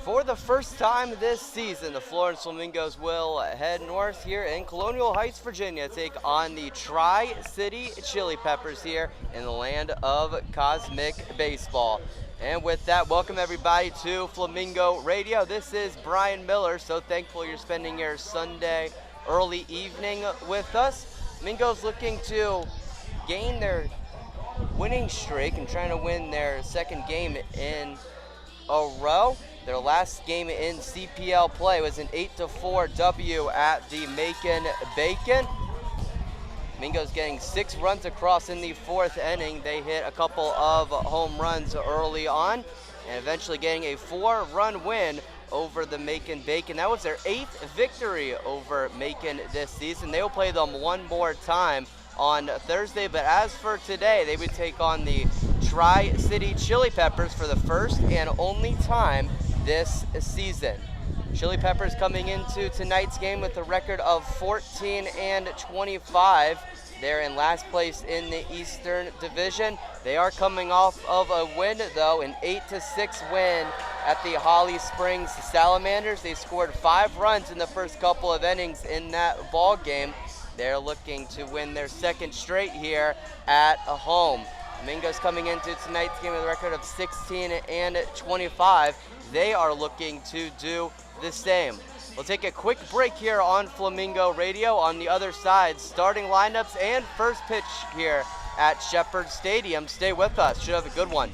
For the first time this season, the Florence Flamingos will head north here in Colonial Heights, Virginia, to take on the Tri-City Chili Peppers here in the land of cosmic baseball. And with that, welcome everybody to Flamingo Radio. This is Bryan Miller, so thankful you're spending your Sunday early evening with us. Flamingos looking to gain their winning streak and trying to win their second game in a row. Their last game in CPL play was an 8-4 W at the Macon Bacon. Mingo's getting 6 runs across in the 4th inning. They hit a couple of home runs early on and eventually getting a 4-run win over the Macon Bacon. That was their 8th victory over Macon this season. They will play them one more time on Thursday, but as for today, they would take on the Tri-City Chili Peppers for the first and only time this season. Chili Peppers coming into tonight's game with a record of 14-25. They're in last place in the Eastern Division. They are coming off of a win, though, an 8-6 win at the Holly Springs Salamanders. They scored 5 runs in the first couple of innings in that ball game. They're looking to win their second straight here at home. Flamingos coming into tonight's game with a record of 16-25. They are looking to do the same. We'll take a quick break here on Flamingo Radio. On the other side, starting lineups and first pitch here at Shepherd Stadium. Stay with us. Should have a good one.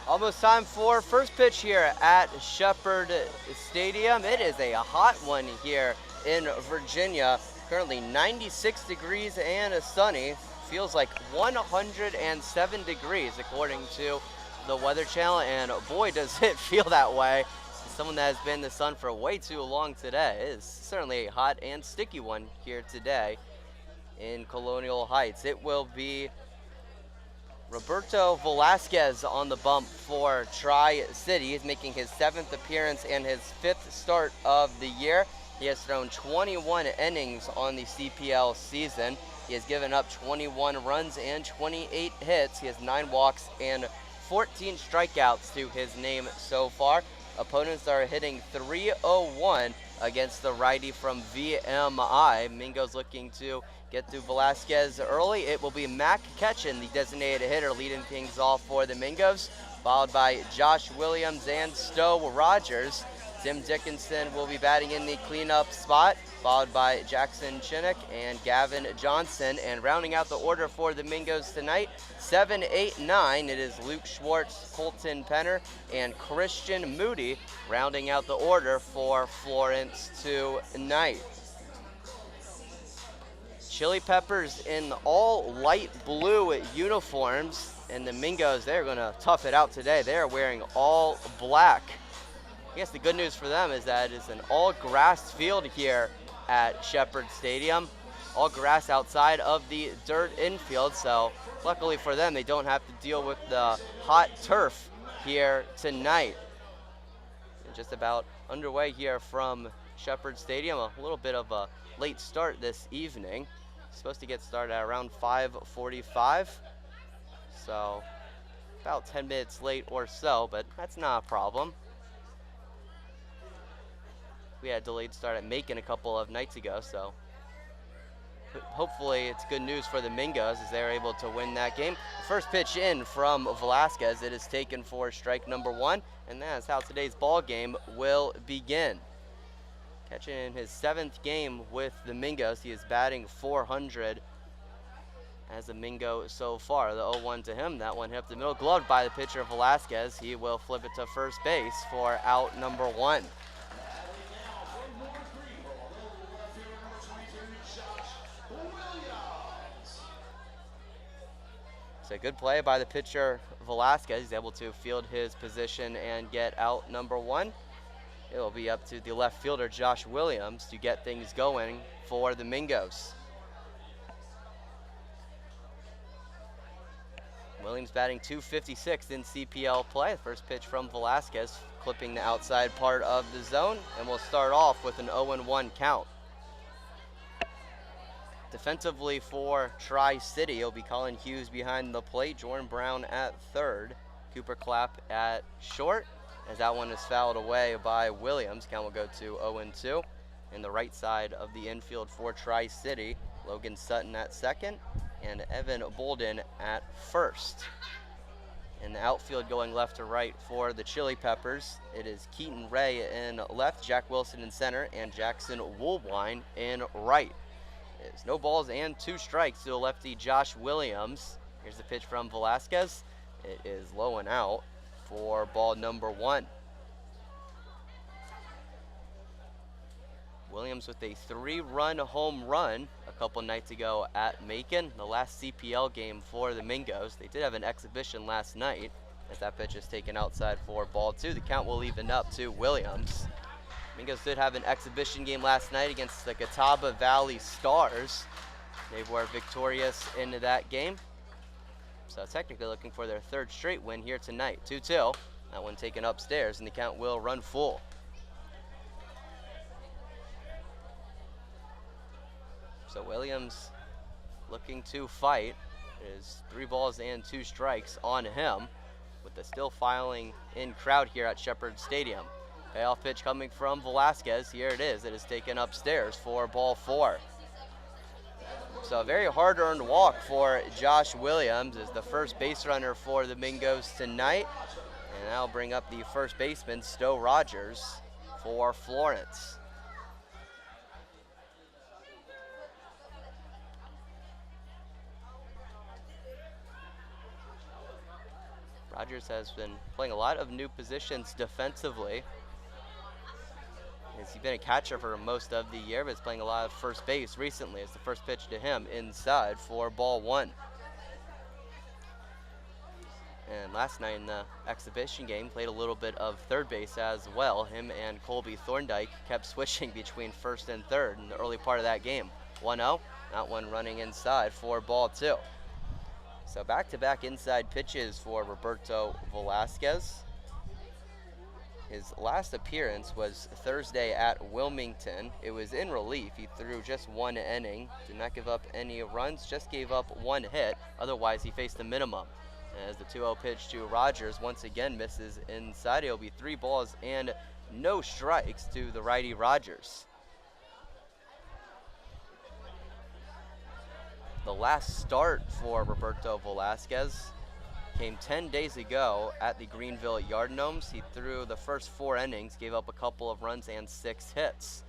Almost time for first pitch here at Shepherd Stadium. It is a hot one here in Virginia. Currently 96 degrees and sunny. Feels like 107 degrees according to the Weather Channel, and boy does it feel that way. Someone that has been in the sun for way too long today. It is certainly a hot and sticky one here today in Colonial Heights. It will be Roberto Velasquez on the bump for Tri-City. He's making his 7th appearance and his 5th start of the year. He has thrown 21 innings on the CPL season. He has given up 21 runs and 28 hits. He has 9 walks and 14 strikeouts to his name so far. Opponents are hitting .301 against the righty from VMI. Mingo's looking to get to Velasquez early. It will be Mac Ketchen, the designated hitter, leading things off for the Mingos, followed by Josh Williams and Stowe Rogers. Tim Dickinson will be batting in the cleanup spot, followed by Jackson Chinnock and Gavin Johnson. And rounding out the order for the Mingos tonight, 7, 8, 9, it is Luke Schwartz, Colton Penner, and Christian Moody, rounding out the order for Florence tonight. Chili Peppers in all light blue uniforms, and the Mingos, they're going to tough it out today. They're wearing all black. I guess the good news for them is that it's an all-grass field here at Shepherd Stadium. All grass outside of the dirt infield, so luckily for them, they don't have to deal with the hot turf here tonight. And just about underway here from Shepherd Stadium. A little bit of a late start this evening. Supposed to get started at around 5:45, so about 10 minutes late or so, but that's not a problem. We had a delayed start at Macon a couple of nights ago, so hopefully it's good news for the Mingos as they're able to win that game. First pitch in from Velasquez. It is taken for strike number 1, and that's how today's ball game will begin. Catching in his 7th game with the Mingos, he is batting .400 as a Mingo so far. The 0-1 to him, that one hit up the middle, gloved by the pitcher Velasquez. He will flip it to first base for out number 1. It's a good play by the pitcher Velasquez. He's able to field his position and get out number 1. It will be up to the left fielder Josh Williams to get things going for the Mingos. Williams batting .256 in CPL play. The first pitch from Velasquez, clipping the outside part of the zone, and we'll start off with an 0-1 count. Defensively for Tri-City, it'll be Colin Hughes behind the plate, Jordan Brown at third, Cooper Clapp at short, as that one is fouled away by Williams. Count will go to 0-2. In the right side of the infield for Tri-City, Logan Sutton at second and Evan Bolden at first. In the outfield, going left to right for the Chili Peppers, it is Keaton Ray in left, Jack Wilson in center, and Jackson Woolwine in right. It's no balls and 2 strikes to the lefty Josh Williams. Here's the pitch from Velasquez. It is low and out for ball number 1. Williams with a 3-run home run a couple nights ago at Macon, the last CPL game for the Mingos. They did have an exhibition last night as that pitch is taken outside for ball 2. The count will even up to Williams. Mingos did have an exhibition game last night against the Catawba Valley Stars. They were victorious in that game. So technically looking for their 3rd straight win here tonight. 2-2. That one taken upstairs, and the count will run full. So Williams looking to fight. It is 3 balls and 2 strikes on him with the still filing in crowd here at Shepherd Stadium. Payoff pitch coming from Velasquez. Here it is. It is taken upstairs for ball 4. So a very hard-earned walk for Josh Williams as the first base runner for the Mingos tonight. And that'll bring up the first baseman, Stowe Rogers, for Florence. Rogers has been playing a lot of new positions defensively. He's been a catcher for most of the year, but is playing a lot of first base recently. As the first pitch to him inside for ball 1. And last night in the exhibition game, played a little bit of third base as well. Him and Colby Thorndike kept switching between first and third in the early part of that game. 1-0, that one running inside for ball 2. So back-to-back inside pitches for Roberto Velasquez. His last appearance was Thursday at Wilmington. It was in relief. He threw just 1 inning, did not give up any runs, just gave up 1 hit. Otherwise, he faced the minimum. As the 2-0 pitch to Rogers once again misses inside. It'll be 3 balls and no strikes to the righty Rogers. The last start for Roberto Velasquez came 10 days ago at the Greenville Yard Gnomes. He threw the first 4 innings, gave up a couple of runs and 6 hits.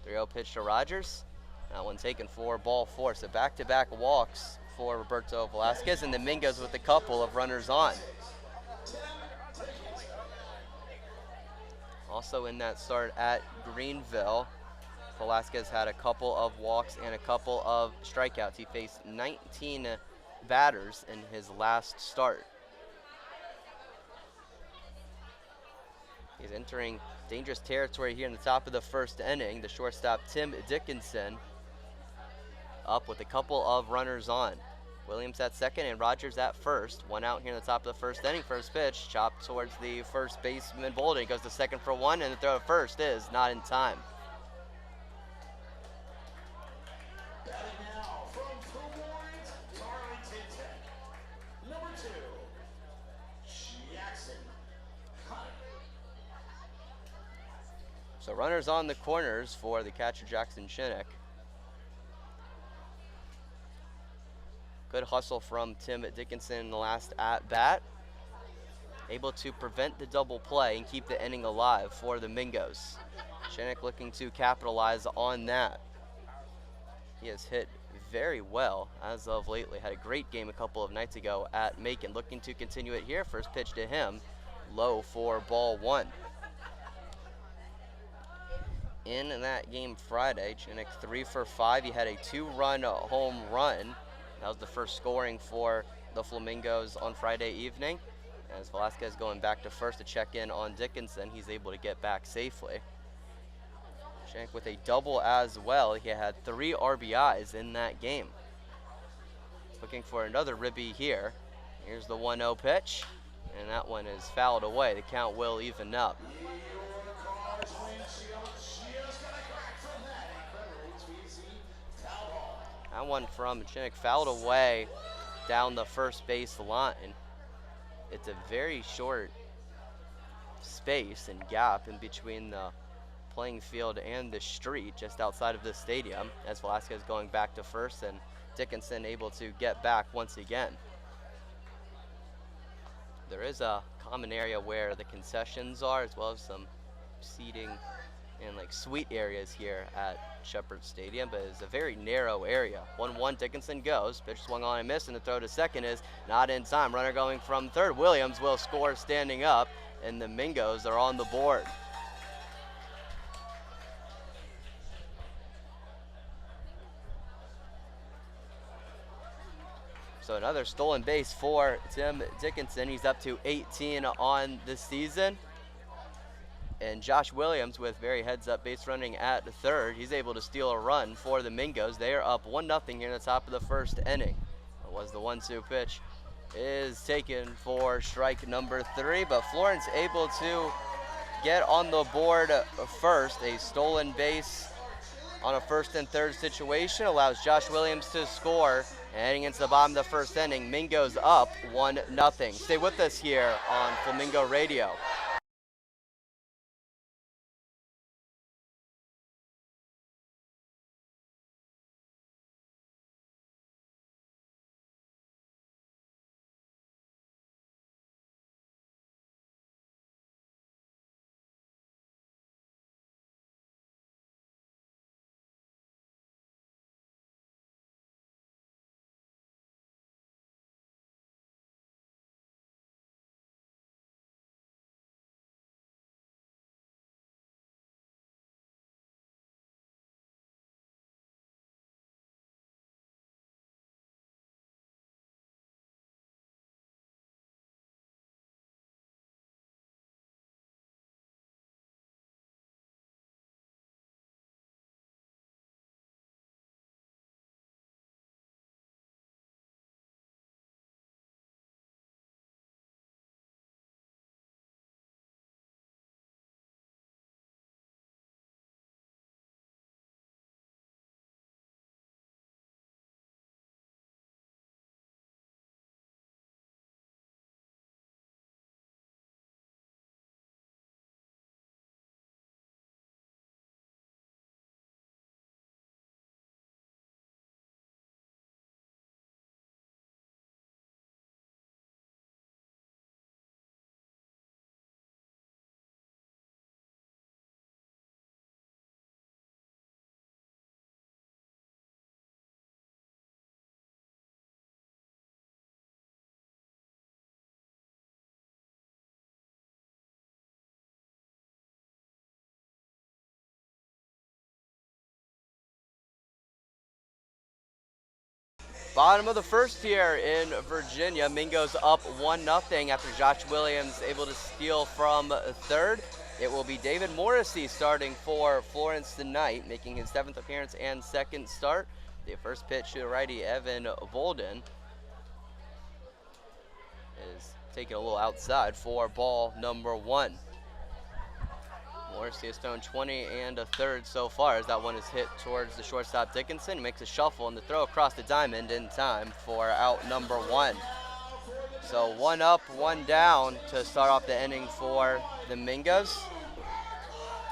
3-0 pitch to Rogers. That one taken for ball 4. So back-to-back walks for Roberto Velasquez, and the Mingos with a couple of runners on. Also in that start at Greenville, Velasquez had a couple of walks and a couple of strikeouts. He faced 19 batters in his last start. He's entering dangerous territory here in the top of the first inning. The shortstop, Tim Dickinson, up with a couple of runners on. Williams at second and Rogers at first. 1 out here in the top of the first inning. First pitch chopped towards the first baseman Bolden. He goes to second for 1, and the throw at first is not in time. So runners on the corners for the catcher, Jackson Shinnick. Good hustle from Tim Dickinson in the last at-bat. Able to prevent the double play and keep the inning alive for the Mingos. Shinnick looking to capitalize on that. He has hit very well as of lately. Had a great game a couple of nights ago at Macon. Looking to continue it here. First pitch to him, low for ball 1. In that game Friday, Shinnick 3 for 5. He had a 2-run home run. That was the first scoring for the Flamingos on Friday evening. As Velasquez going back to first to check in on Dickinson, he's able to get back safely. Shank with a double as well. He had 3 RBIs in that game. Looking for another ribby here. Here's the 1-0 pitch, and that one is fouled away. The count will even up. That one from Shinnick fouled away down the first base line. It's a very short space and gap in between the playing field and the street just outside of the stadium, as Velasquez going back to first and Dickinson able to get back once again. There is a common area where the concessions are, as well as some seating and like suite areas here at Shepherd Stadium, but it's a very narrow area. 1-1, Dickinson goes. Pitch swung on and missed, and the throw to second is not in time. Runner going from third. Williams will score standing up, and the Mingos are on the board. So another stolen base for Tim Dickinson. He's up to 18 on the season. And Josh Williams with very heads-up base running at third. He's able to steal a run for the Mingos. They are up 1-0 here in the top of the first inning. It was the 1-2 pitch is taken for strike number 3, but Florence able to get on the board first. A stolen base on a first and third situation allows Josh Williams to score. And heading into the bottom of the first inning, Mingos up 1-0. Stay with us here on Flamingo Radio. Bottom of the first here in Virginia. Mingos up 1-0 after Josh Williams able to steal from third. It will be David Morrissey starting for Florence tonight, making his 7th appearance and 2nd start. The first pitch to righty Evan Volden is taking a little outside for ball number 1. Morrissey has thrown 20 1/3 so far as that one is hit towards the shortstop Dickinson. He makes a shuffle and the throw across the diamond in time for out number 1. So 1 up, 1 down to start off the inning for the Mingos.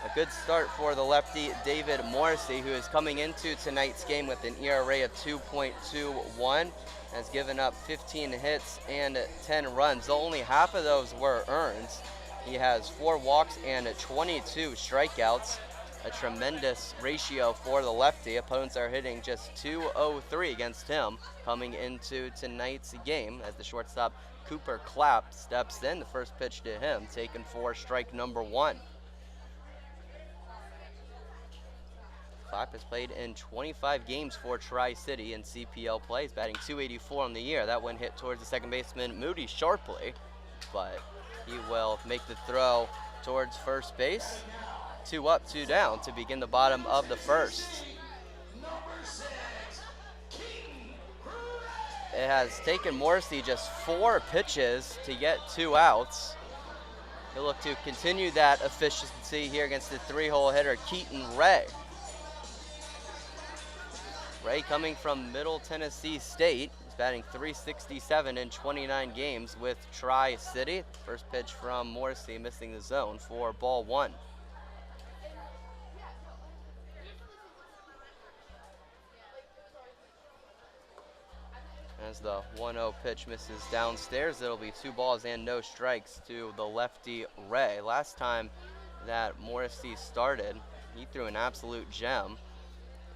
A good start for the lefty David Morrissey, who is coming into tonight's game with an ERA of 2.21, has given up 15 hits and 10 runs, though only half of those were earned. He has 4 walks and 22 strikeouts, a tremendous ratio for the lefty. Opponents are hitting just .203 against him coming into tonight's game as the shortstop Cooper Clapp steps in. The first pitch to him taken for strike number 1. Clapp has played in 25 games for Tri-City in CPL play. He's batting .284 on the year. That one hit towards the second baseman Moody sharply, but he will make the throw towards first base. 2 up, 2 down to begin the bottom of the first. It has taken Morrissey just 4 pitches to get 2 outs. He'll look to continue that efficiency here against the 3-hole hitter Keaton Ray. Ray coming from Middle Tennessee State. He's batting .367 in 29 games with Tri-City. First pitch from Morrissey missing the zone for ball 1. As the 1-0 pitch misses downstairs, it'll be 2 balls and no strikes to the lefty Ray. Last time that Morrissey started, he threw an absolute gem.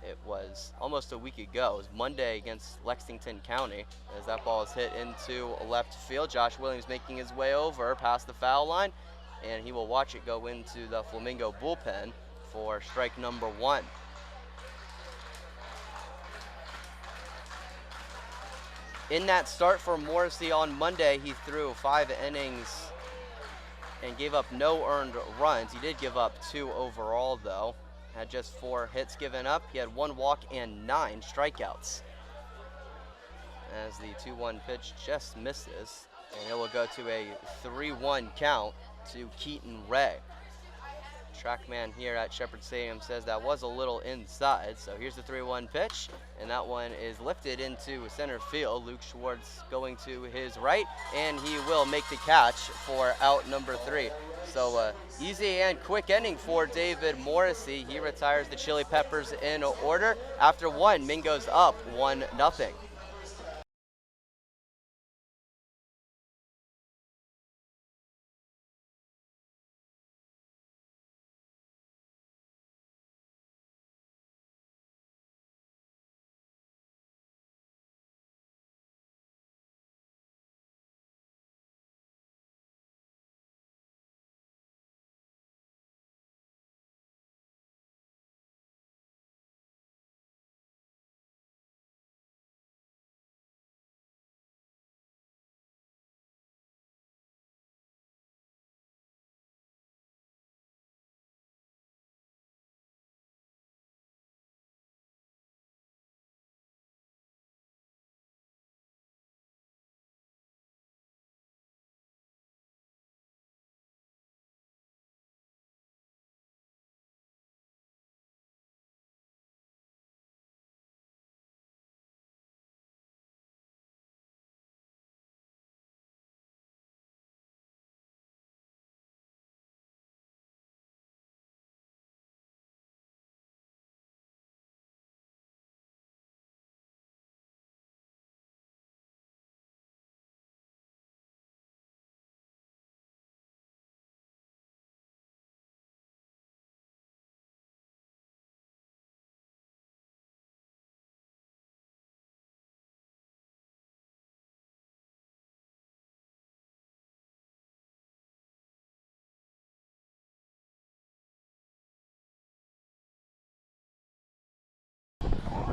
It was almost a week ago. It was Monday against Lexington County as that ball is hit into left field. Josh Williams making his way over past the foul line, and he will watch it go into the Flamingo bullpen for strike number 1. In that start for Morrissey on Monday, he threw 5 innings and gave up no earned runs. He did give up 2 overall, though. Had just 4 hits given up. He had 1 walk and 9 strikeouts. As the 2-1 pitch just misses, and it will go to a 3-1 count to Keaton Ray. Trackman here at Shepherd Stadium says that was a little inside. So here's the 3-1 pitch, and that one is lifted into center field. Luke Schwartz going to his right, and he will make the catch for out number 3. So easy and quick inning for David Morrissey. He retires the Chili Peppers in order. After 1, Mingos up 1-0.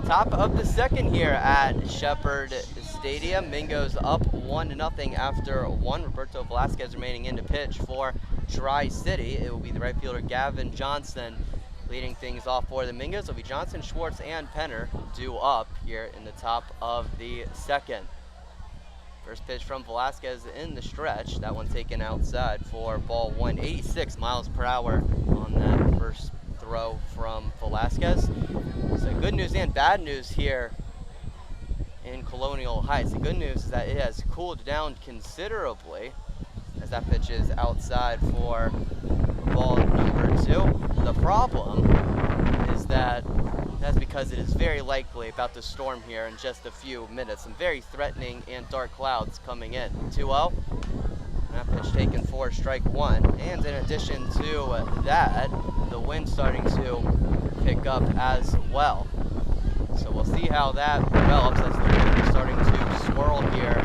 Top of the second here at Shepherd Stadium. Mingos up 1-0 after one. Roberto Velasquez remaining in to pitch for Tri-City. It will be the right fielder Gavin Johnson leading things off for the Mingos. It'll be Johnson, Schwartz, and Penner due up here in the top of the second. First pitch from Velasquez in the stretch. That one taken outside for ball one. 86 miles per hour on that first throw from Velasquez. So good news and bad news here in Colonial Heights. The good news is that it has cooled down considerably as that pitch is outside for ball number 2. The problem is that that's because it is very likely about to storm here in just a few minutes. Some very threatening and dark clouds coming in. 2-0. That pitch taken for strike one. And in addition to that, the wind starting to pick up as well. So we'll see how that develops as the wind is starting to swirl here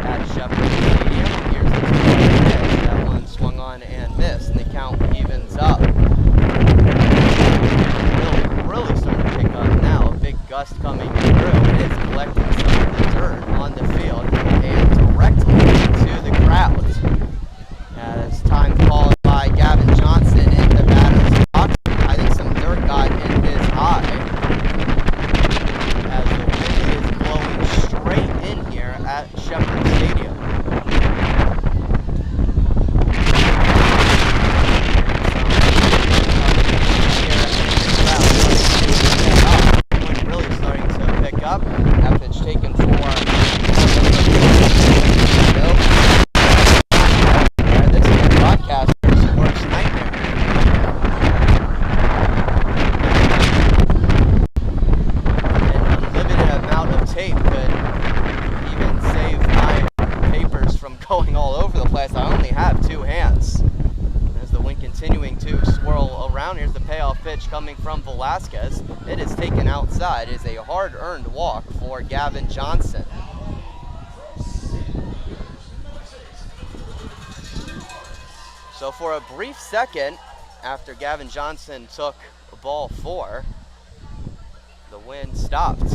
at Shepherd Stadium. Here's the 2-1 pitch. That one swung on and missed, and the count evens up. Really starting to pick up now. A big gust coming through. It is collecting some of the dirt on the field and directly into the crowds. As time called by Gavin Johnson in the batter's box. I think some dirt got in his eye as the wind is blowing straight in here at Shepherd Stadium. Wind really starting to pick up. That pitch taken for broadcaster's worst nightmare. An unlimited amount of tape could even save my papers from going all over the place. I only have two hands. As the wind continuing to swirl around, here's the payoff pitch coming from Velasquez. It is taken outside. It is a hard-earned walk for Gavin Johnson. So for a brief second, after Gavin Johnson took ball 4, the wind stopped.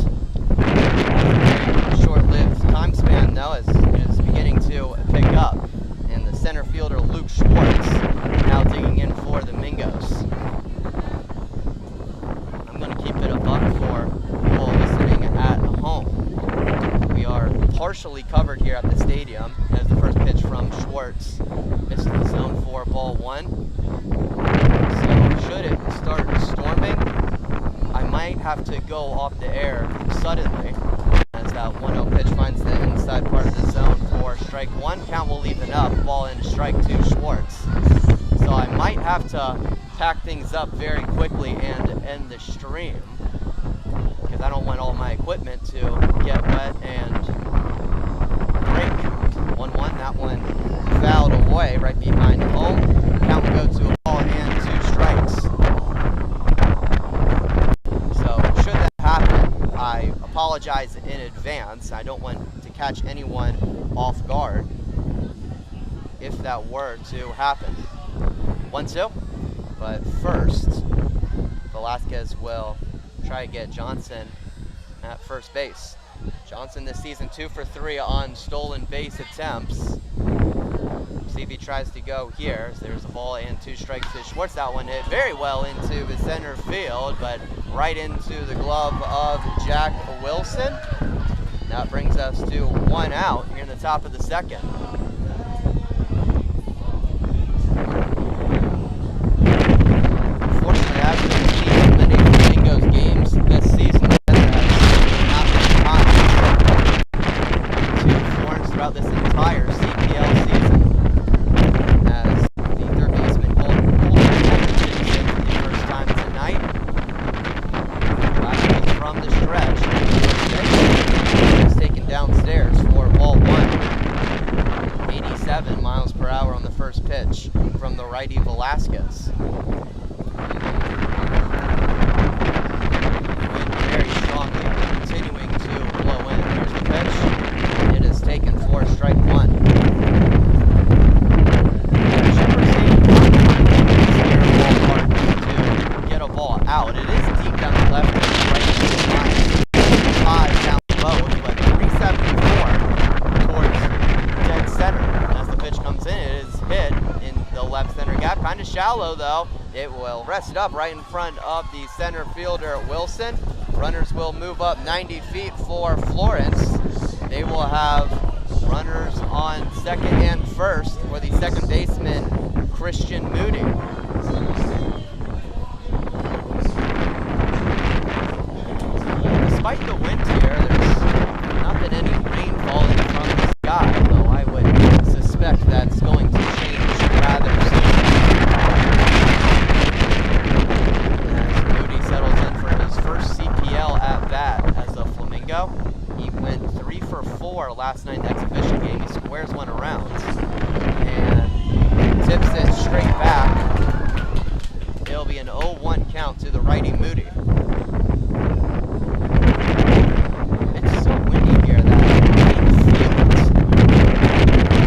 Short-lived time span, though, as it is beginning to pick up. And the center fielder, Luke Schwartz, now digging in for the Mingos. I'm going to keep it a buck for people listening at home. We are partially covered here at the stadium as the first pitch from Schwartz misses the zone for ball 1. So should it start storming, I might have to go off the air suddenly as that 1-0 pitch finds the inside part of the zone for strike 1. Count will even up, ball in strike 2 Schwartz. So I might have to pack things up very quickly and end the stream because I don't want all my equipment to get wet and break. 1-1, that one fouled away right behind home. Count will go to a ball and 2 strikes. So should that happen, I apologize in advance. I don't want to catch anyone off guard if that were to happen. 1-2, but first, Velasquez will try to get Johnson at first base. Johnson this season 2 for 3 on stolen base attempts. See if he tries to go here. So there's a ball and 2 strikes to Schwartz. That one hit very well into the center field, but right into the glove of Jack Wilson. That brings us to 1 out here in the top of the second. Unfortunately, I've been seeing many Flamingos games this season. Throughout this entire CPL season, as the third baseman pulled for the first time tonight. Last pitch from the stretch. It's taken downstairs for ball 1. 87 miles per hour on the first pitch from the righty Velasquez. Wind very strongly continuing to blow in. Here's the pitch. It is taken for strike 1. Shepherd Stadium ballpark to get a ball out. It is deep down the left and right line. shallow, though. It will rest it up right in front of the center fielder, Wilson. Runners will move up 90 feet for Florence. They will have runners on second and first for the second baseman, Christian Moody. Despite the wind here, there's not been any rain falling from the sky, though I would suspect that's going to change rather soon. As Moody settles in for his first CPL at bat as a Flamingo. He went 3 for 4 last night in the exhibition game. He squares one around and tips it straight back. It'll be an 0-1 count to the righty Moody. It's so windy here that right field,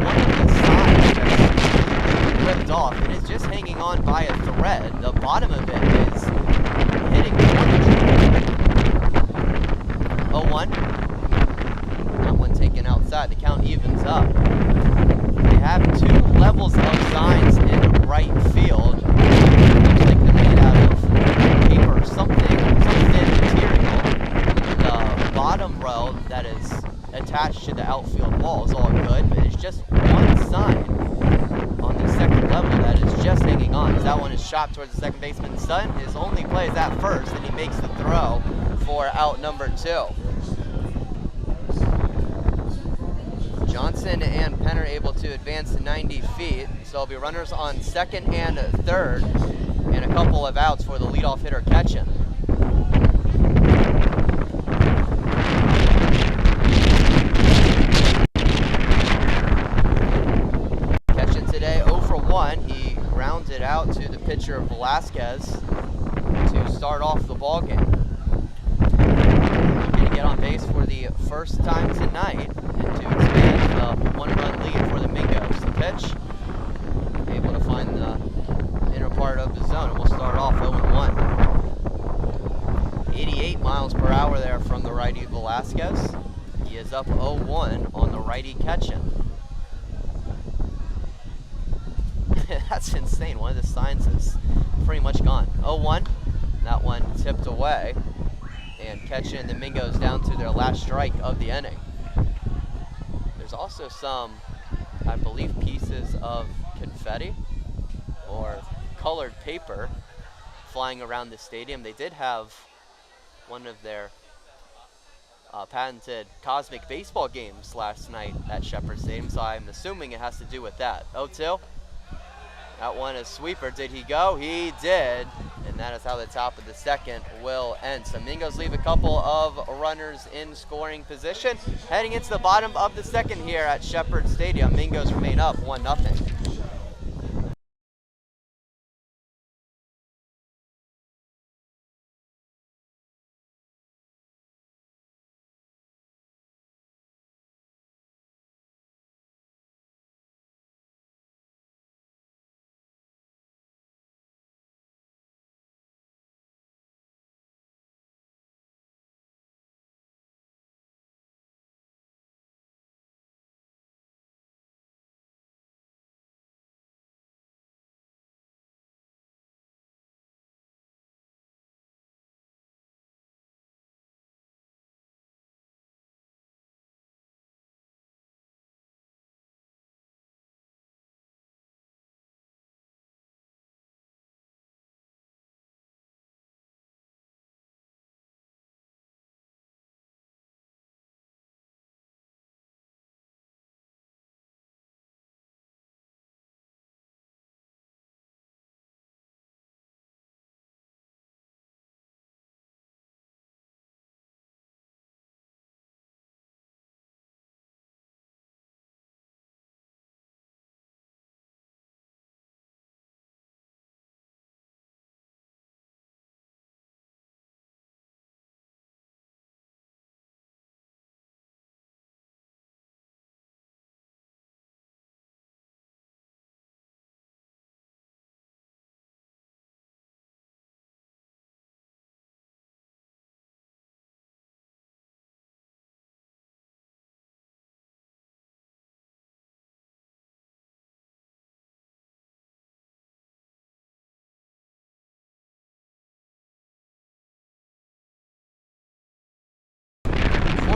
one of the sides has ripped off and is just hanging on by a thread. The bottom of it is hitting the 0-1. That one taken outside. The count evens up. They have 2 levels of signs in right field. Looks like they're made out of paper or something, some thin material. The bottom row that is attached to the outfield wall is all good, but it's just one sign on the second level that is just hanging on. As that one is shot towards the second baseman's son. His only play is at first, and he makes the throw for out number 2. Johnson and Penn are able to advance to 90 feet, so there'll be runners on second and third, and a couple of outs for the leadoff hitter Ketchen. Ketchen today 0 for 1. He grounds it out to the pitcher Velasquez to start off the ball game. Going to get on base for the first time tonight and to expand the 1-run lead for the Mingos. The pitch, able to find the inner part of the zone, and we'll start off 0-1. 88 miles per hour there from the righty Velasquez. He is up 0-1 on the righty Ketchen. That's insane. One of the signs is pretty much gone. 0-1. That one tipped away. And Ketchen and the Mingos down to their last strike of the inning. There's also some, I believe, pieces of confetti or colored paper flying around the stadium. They did have one of their patented cosmic baseball games last night at Shepherd Stadium, so I'm assuming it has to do with that. 0-2. That one is sweeper. Did he go? He did. And that is how the top of the second will end. So Mingos leave a couple of runners in scoring position. Heading into the bottom of the second here at Shepherd Stadium, Mingos remain up 1-0.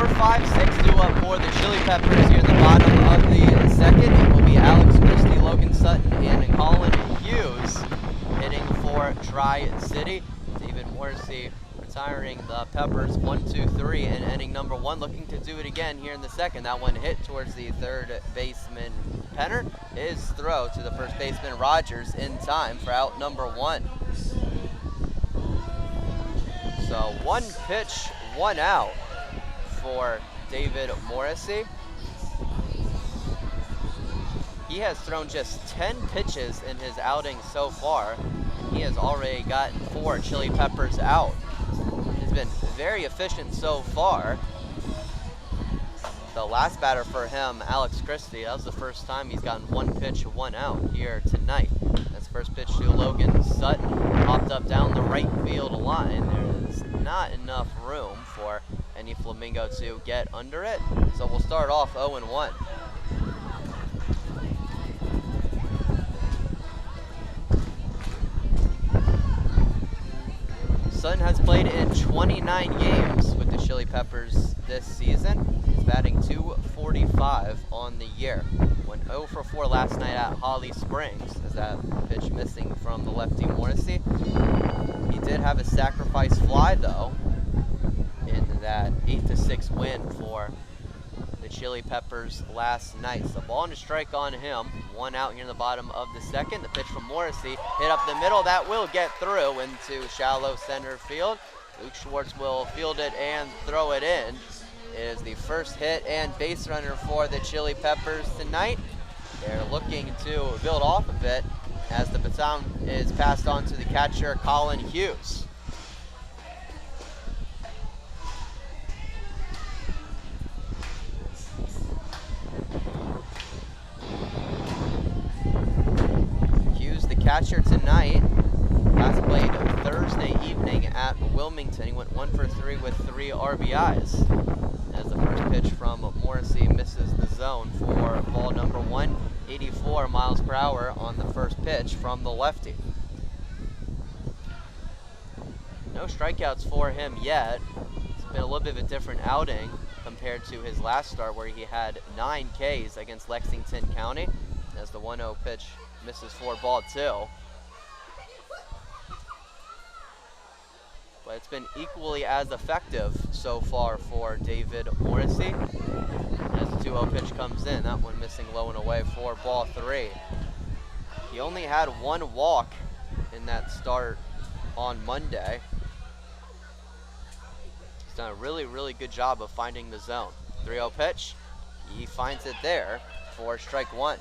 4, 5, 6 due up for the Chili Peppers here in the bottom of the second. It will be Alex Christie, Logan Sutton, and Colin Hughes hitting for Tri-City. David Morrissey retiring the Peppers 1, 2, 3 and ending number 1, looking to do it again here in the second. That one hit towards the third baseman Penner. His throw to the first baseman Rogers in time for out number 1. So 1 pitch, 1 out for David Morrissey. He has thrown just 10 pitches in his outing so far. He has already gotten 4 Chili Peppers out. He's been very efficient so far. The last batter for him, Alex Christie, that was the first time he's gotten 1 pitch, 1 out here tonight. That's first pitch to Logan Sutton, popped up down the right field line. There's not enough room for any Flamingo to get under it, so we'll start off 0-1. Sutton has played in 29 games with the Chili Peppers this season. He's batting .245 on the year. Went 0 for 4 last night at Holly Springs, as that pitch missing from the lefty Morrissey. He did have a sacrifice fly though in that 8-6 win for the Chili Peppers last night. So ball and a strike on him. 1 out here in the bottom of the second. The pitch from Morrissey hit up the middle. That will get through into shallow center field. Luke Schwartz will field it and throw it in. It is the first hit and base runner for the Chili Peppers tonight. They're looking to build off of it as the baton is passed on to the catcher, Colin Hughes. Catcher tonight, last played Thursday evening at Wilmington. He went 1 for 3 with 3 RBIs. As the first pitch from Morrissey misses the zone for ball number 1, 84 miles per hour on the first pitch from the lefty. No strikeouts for him yet. It's been a little bit of a different outing compared to his last start where he had 9 Ks against Lexington County. As the 1-0 pitch misses for ball 2. But it's been equally as effective so far for David Morrissey. As the 2-0 pitch comes in, that one missing low and away for ball 3. He only had 1 walk in that start on Monday. He's done a really, really good job of finding the zone. 3-0 pitch, he finds it there for strike 1.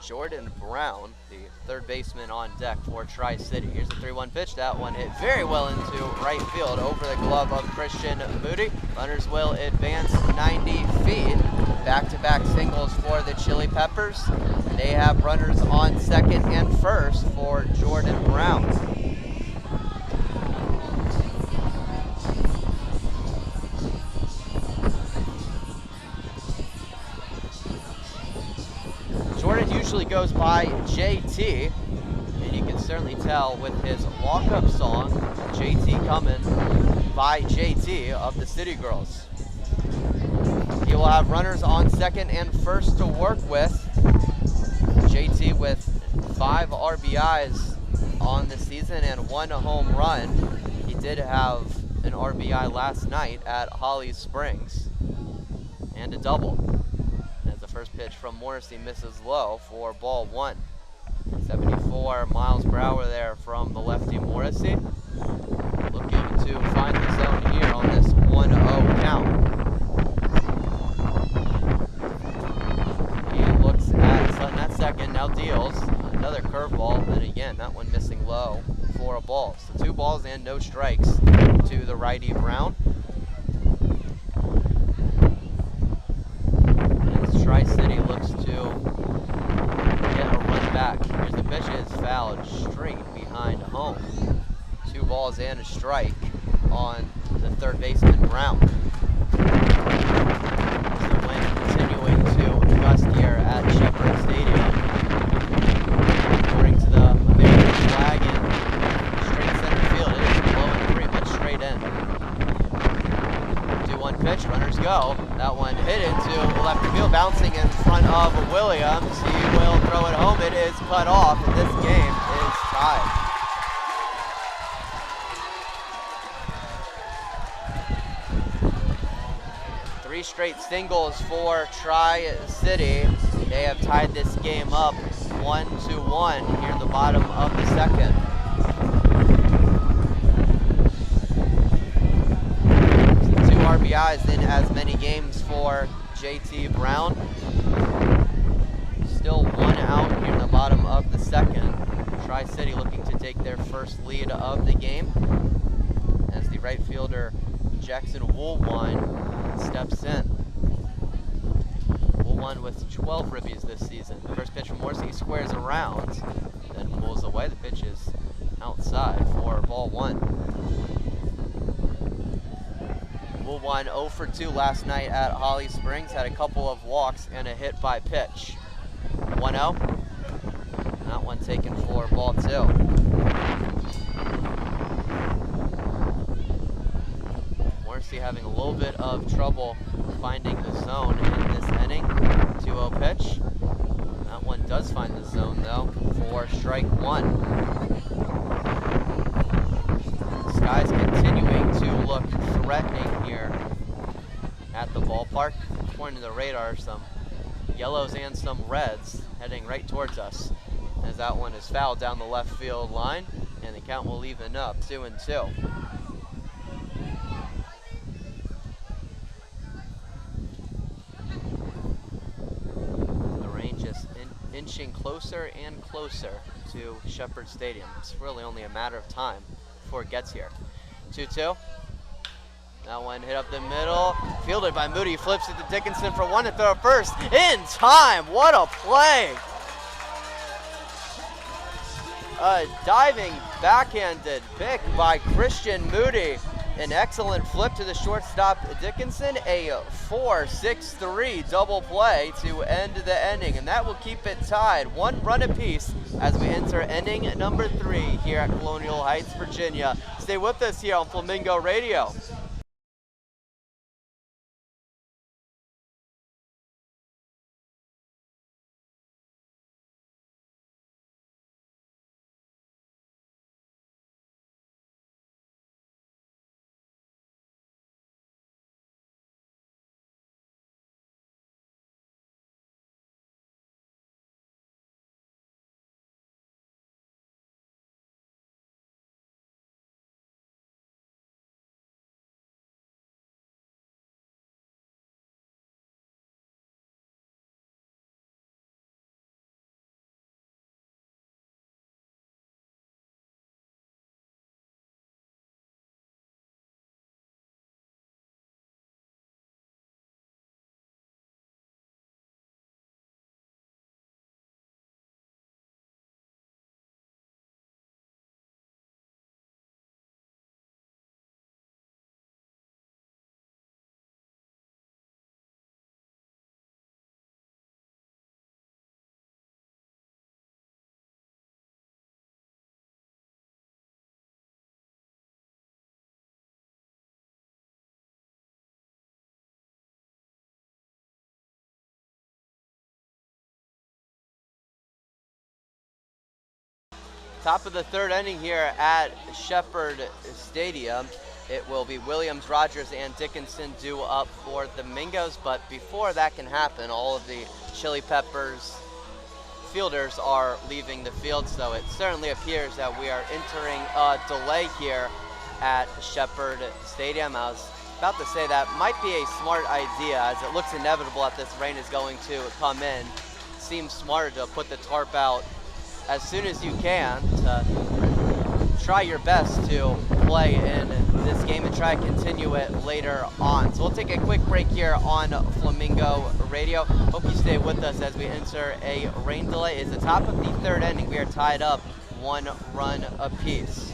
Jordan Brown, the third baseman on deck for Tri-City. Here's the 3-1 pitch. That one hit very well into right field over the glove of Christian Moody. Runners will advance 90 feet. Back-to-back singles for the Chili Peppers. They have runners on second and first for Jordan Brown. Jordan usually goes by JT, and you can certainly tell with his walk-up song, JT coming by JT of the City Girls. He will have runners on second and first to work with. JT with 5 RBIs on the season and 1 home run. He did have an RBI last night at Holly Springs and a double. First pitch from Morrissey misses low for ball 1. 74 miles per hour there from the lefty Morrissey. Looking to find the zone here on this 1-0 count. He looks at Sutton at second, now deals another curveball, and again that one missing low for a ball. So 2 balls and no strikes to the righty Brown. Tri-City looks to get a run back. Here's the pitch, is fouled straight behind home. 2 balls and a strike on the third baseman Brown. As the wind continuing to gust here at Shepherd Stadium. According to the American flag in straight center go. That one hit into left field, bouncing in front of Williams. He will throw it home. It is cut off, and this game is tied. Three straight singles for Tri-City. They have tied this game up 1-1 here in the bottom of the second. Two RBIs in as many games for JT Brown. Still one out here in the bottom of the second. Tri-City looking to take their first lead of the game as the right fielder Jackson Woolwine steps in. Woolwine with 12 ribbies this season. First pitch from Morrissey, squares around, then pulls away. The pitch is outside for ball one. Woolwine 0 for 2 last night at Holly Springs, had a couple of walks and a hit by pitch. 1-0. That one taken for ball two. Morrissey having a little bit of trouble finding the zone in this inning. 2-0 pitch. That one does find the zone though for strike one. Sky's continuing to look threatening here at the ballpark. According to the radar, some yellows and some reds heading right towards us as that one is fouled down the left field line, and the count will even up 2-2. The rain just inching closer and closer to Shepherd Stadium. It's really only a matter of time before it gets here. 2-2. That one hit up the middle, fielded by Moody, flips it to Dickinson for one to throw first in time. What a play! A diving backhanded pick by Christian Moody. An excellent flip to the shortstop Dickinson. A 4-6-3 double play to end the inning, and that will keep it tied 1 run apiece as we enter inning number 3 here at Colonial Heights, Virginia. Stay with us here on Flamingo Radio. Top of the third inning here at Shepherd Stadium. It will be Williams, Rogers, and Dickinson due up for the Flamingos, but before that can happen, all of the Chili Peppers fielders are leaving the field, so it certainly appears that we are entering a delay here at Shepherd Stadium. I was about to say that might be a smart idea, as it looks inevitable that this rain is going to come in. Seems smarter to put the tarp out as soon as you can to try your best to play in this game and try to continue it later on. So we'll take a quick break here on Flamingo Radio. Hope you stay with us as we enter a rain delay. It's the top of the third inning. We are tied up 1 run apiece.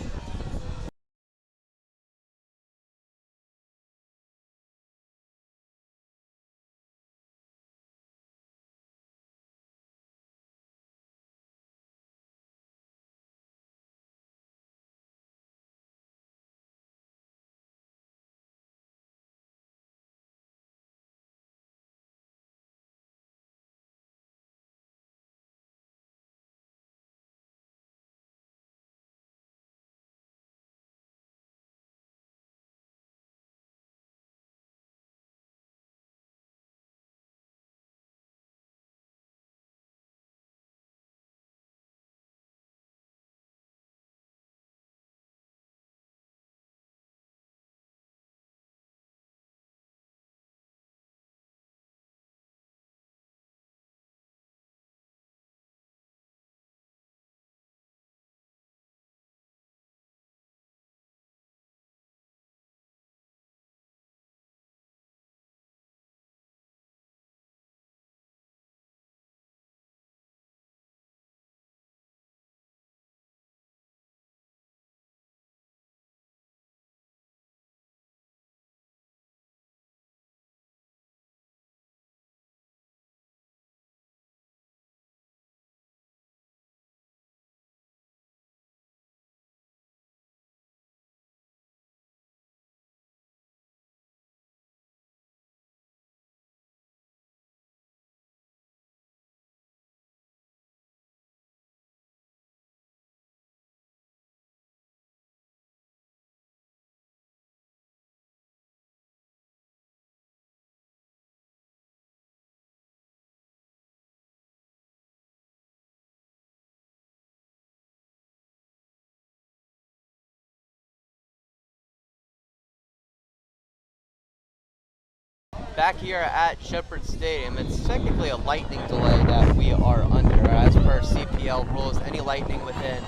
back here at Shepherd Stadium. It's technically a lightning delay that we are under. As per CPL rules, any lightning within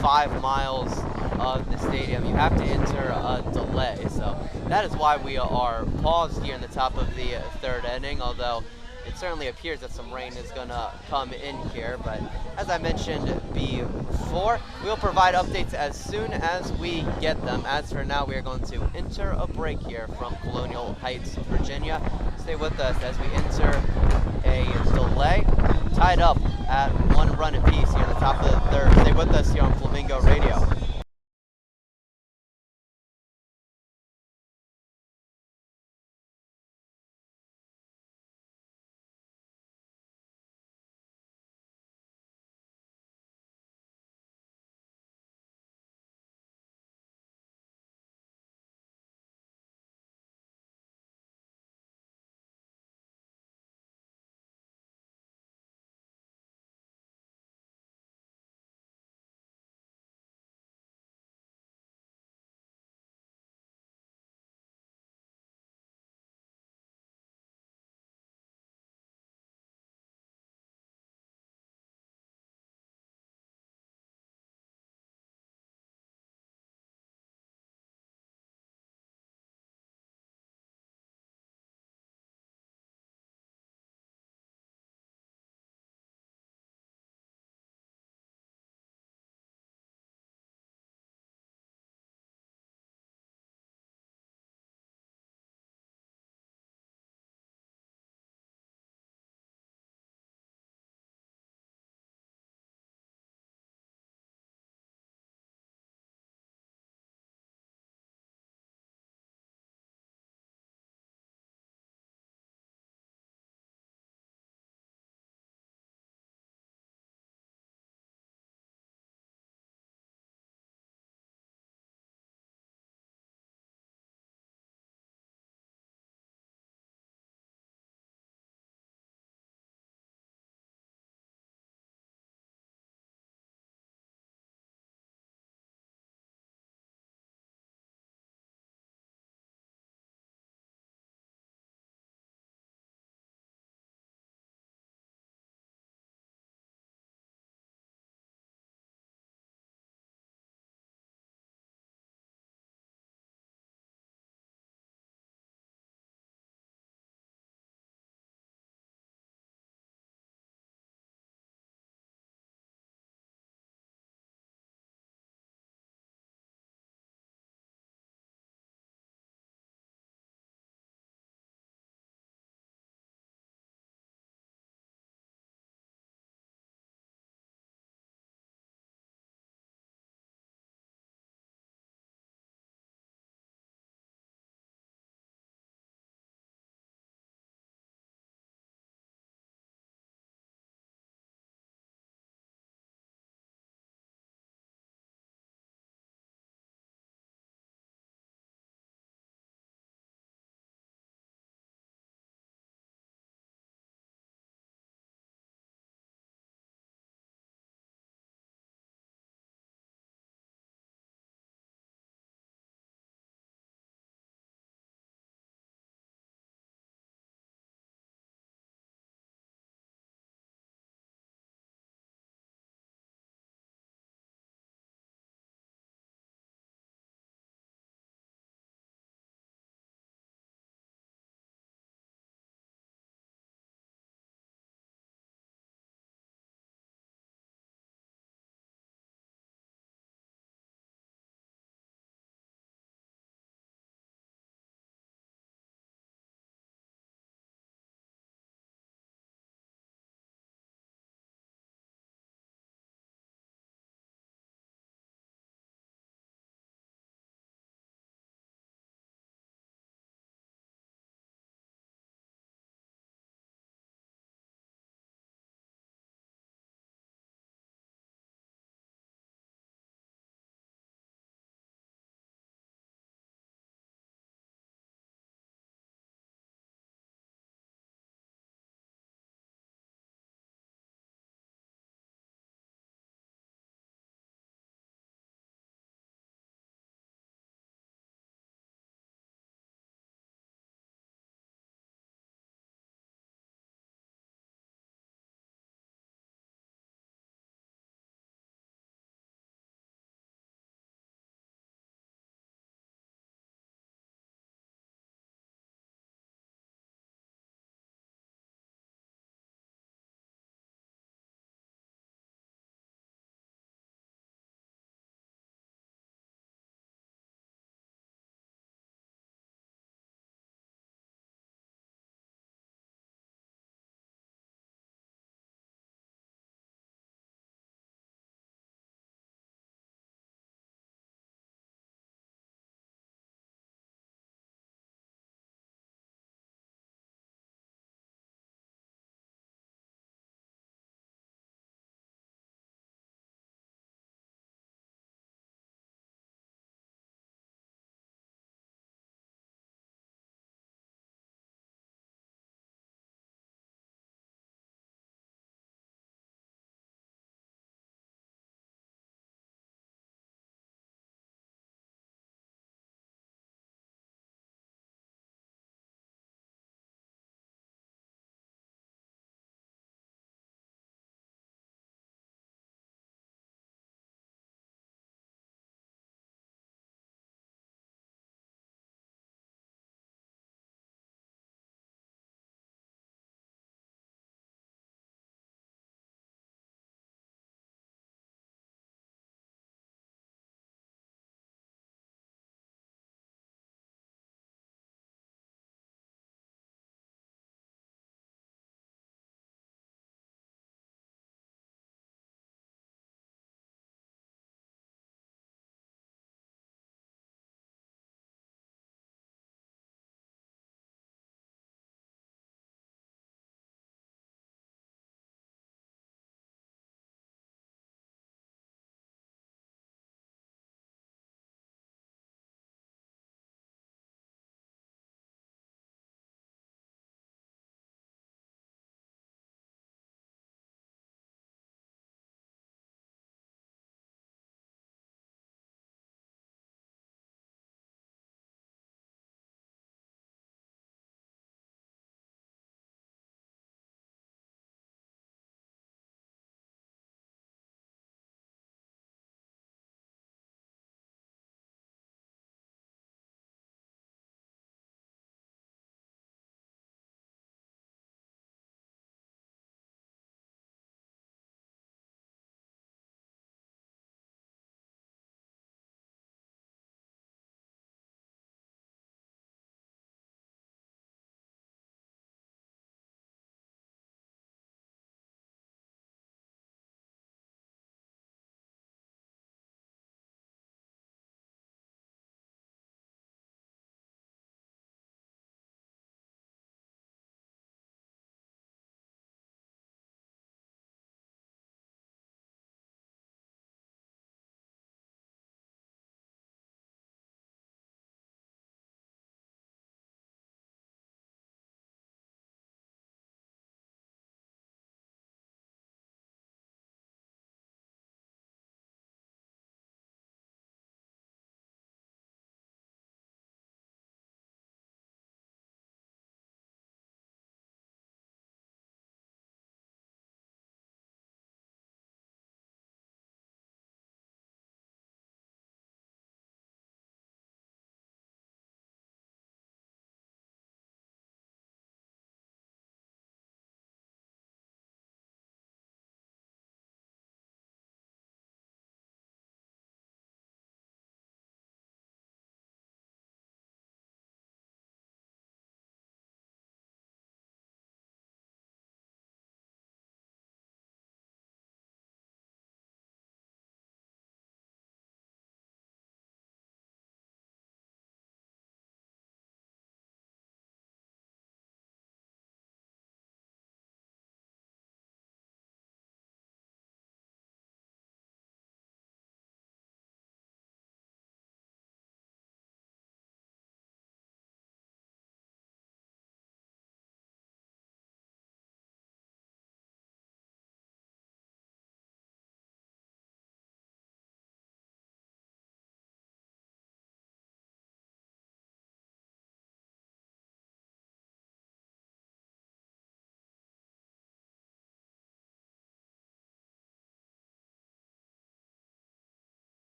5 miles of the stadium, you have to enter a delay. So that is why we are paused here in the top of the third inning, although it certainly appears that some rain is going to come in here. But as I mentioned before, we'll provide updates as soon as we get them. As for now, we are going to enter a break here from Colonial Heights, Virginia. Stay with us as we enter a delay, tied up at 1 run apiece here in the top of the third. Stay with us here on Flamingo Radio.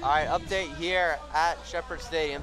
All right, update here at Shepherd Stadium.